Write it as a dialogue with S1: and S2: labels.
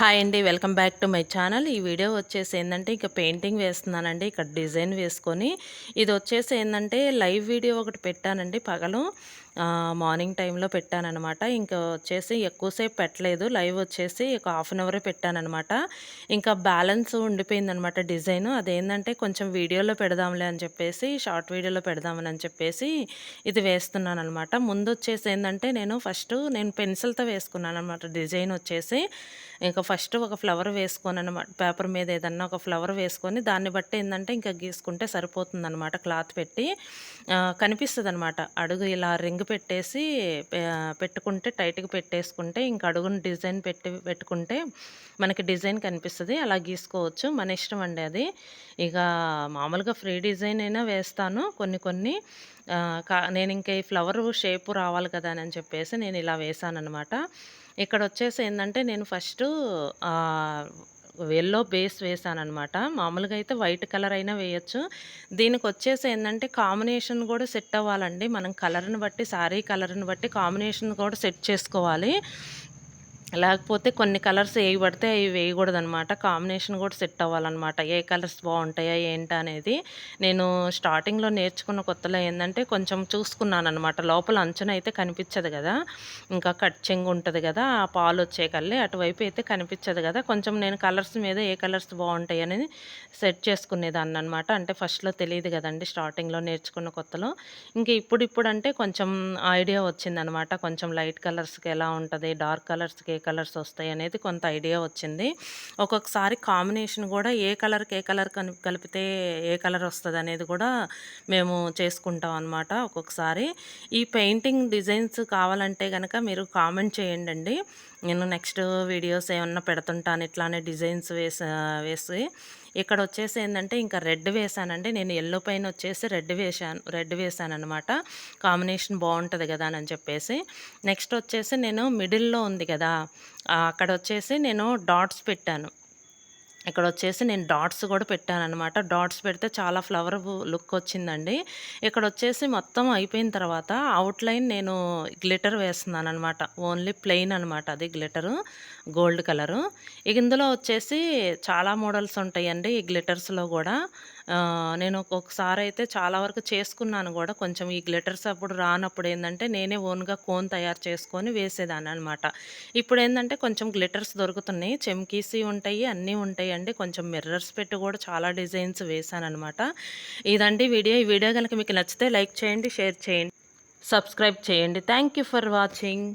S1: Hi అండి, welcome back to my channel. ఈ video వచ్చేసి ఏంటంటే ఇక పెయింటింగ్ వేస్తున్నానండి. ఇక్కడ డిజైన్ వేసుకొని ఇది వచ్చేసి ఏంటంటే లైవ్ వీడియో ఒకటి పెట్టానండి పగలు మార్నింగ్ టైంలో పెట్టాననమాట. ఇంకా వచ్చేసి ఎక్కువసేపు పెట్టలేదు, లైవ్ వచ్చేసి ఒక హాఫ్ అన్ అవరే పెట్టాననమాట. ఇంకా బ్యాలెన్స్ ఉండిపోయిందనమాట డిజైన్. అదేంటంటే కొంచెం వీడియోలో పెడదాంలే అని చెప్పేసి, షార్ట్ వీడియోలో పెడదామని చెప్పేసి ఇది వేస్తున్నానమాట. ముందు వచ్చేసి ఏంటంటే నేను పెన్సిల్తో వేసుకున్నాను అనమాట డిజైన్ వచ్చేసి. ఇంకా ఫస్ట్ ఒక ఫ్లవర్ వేసుకోననమాట, పేపర్ మీద ఏదన్నా ఒక ఫ్లవర్ వేసుకొని దాన్ని బట్టి ఏందంటే ఇంకా గీసుకుంటే సరిపోతుందనమాట. క్లాత్ పెట్టి కనిపిస్తదనమాట. అడుగు ఇలా రింగ్ పెట్టేసి పెట్టుకుంటే, టైట్‌గా పెట్టేసుకుంటే ఇంక అడుగున డిజైన్ పెట్టుకుంటే మనకి డిజైన్ కనిపిస్తది. అలా గీసుకోవచ్చు. మన ఇష్టం అండి అది. ఇక మామూలుగా ఫ్రీ డిజైన్ అయినా వేస్తాను కొన్ని కొన్ని. నేనింక ఈ ఫ్లవరు షేపు రావాలి కదా అని చెప్పేసి నేను ఇలా వేశాననమాట. ఇక్కడొచ్చేసి ఏందంటే నేను ఫస్టు ఆహ్, యెల్లో బేస్ వేశాననమాట. మామూలుగా అయితే వైట్ కలర్ అయినా వేయొచ్చు. దీనికొచ్చేసి ఏందంటే కాంబినేషన్ గూడా సెట్ అవ్వాలండి. మనం కలర్‌ని బట్టి, శారీ కలర్‌ని బట్టి కాంబినేషన్ కూడా సెట్ చేసుకోవాలి. లేకపోతే కొన్ని కలర్స్ ఏవి పడితే అవి వేయకూడదనమాట. కాంబినేషన్ కూడా సెట్ అవ్వాలనమాట. ఏ కలర్స్ బావుంటాయా ఏంటా అనేది. నేను స్టార్టింగ్‌లో నేర్చుకున్న కొత్తలో ఏందంటే కొంచెం చూసుకున్నాననమాట. లోపల అంచునైతే కనిపిచ్చదు గదా! ఇంకా కట్ చెంగు ఉంటది గదా! ఆ పాలొచ్చే కళ్ళే అటువైపు అయితే కనిపిచ్చదు గదా! కొంచెం నేను కలర్స్ మీద ఏ కలర్స్ బావుంటాయనేది సెట్ చేసుకునేదాన్ననమాట. అంటే ఫస్ట్‌లో తెలీదు గదండీ, స్టార్టింగ్‌లో నేర్చుకున్న కొత్తలో. ఇంక ఇప్పుడిప్పుడంటే కొంచెం ఐడియా వచ్చిందనమాట. కొంచెం లైట్ కలర్స్‌కి ఎలా ఉంటది, డార్క్ కలర్స్‌కి ఏ కలర్స్ ఒస్తాయనేది కొంత ఐడియా వచ్చింది. ఒక్కొక్కసారి కాంబినేషన్ గూడా ఏ కలర్‌కి ఏ కలర్ కలిపితే ఏ కలర్ ఒస్తదనేది గూడా మేము చేసుకుంటాం అనమాట ఒక్కొక్కసారి. ఈ పెయింటింగ్ డిజైన్స్ కావాలంటే గనక మీరు కామెంట్ చేయండండి. నేను నెక్స్ట్ వీడియోస్ ఏమన్నా పెడుతుంటాను ఇట్లానే డిజైన్స్ వేసి. ఇక్కడొచ్చేసి ఏందంటే ఇంకా రెడ్ వేశానండి. నేను యెల్లో పైనొచ్చేసి రెడ్ వేశాననమాట. కాంబినేషన్ బావుంటది గదా అని చెప్పేసి. నెక్స్ట్ వచ్చేసి నేను మిడిల్‌లో ఉంది గదా! అక్కడొచ్చేసి నేను డాట్స్ పెట్టాను. ఇక్కడొచ్చేసి నేను డాట్స్ గూడా పెట్టాననమాట. డాట్స్ పెడితే చాలా లుక్ వచ్చిందండి. ఇక్కడొచ్చేసి మొత్తం అయిపోయిన తర్వాత ఔట్‌లైన్ నేను గ్లిటర్ వేస్తున్నాననమాట. ఓన్లీ ప్లెయిన్ అనమాట అది గ్లిటరు, గోల్డ్ కలరు. ఇక ఇందులో వచ్చేసి చాలా మోడల్స్ ఉంటాయండి ఈ గ్లిటర్స్‌లో గూడా. నేను ఒక్కొక్కసారయితే చాలా వరకు చేసుకున్నాను గూడా. కొంచెం ఈ గ్లిటర్స్ అప్పుడు రానప్పుడు ఏందంటే నేనే ఓన్‌గా కోన్ తయారు చేసుకొని వేసేదాన్ననమాట. ఇప్పుడేందంటే కొంచెం గ్లిటర్స్ దొరుకుతున్నాయి. చెమ్కీసి ఉంటాయి, అన్నీ ఉంటాయండి. కొంచెం మిర్రర్స్ పెట్టి గూడా చాలా డిజైన్స్ వేశాననమాట. ఇదండి వీడియో. ఈ వీడియో గనక మీకు నచ్చితే లైక్ చేయండి, షేర్ చేయండి, సబ్స్క్రైబ్ చేయండి. Thank you for watching.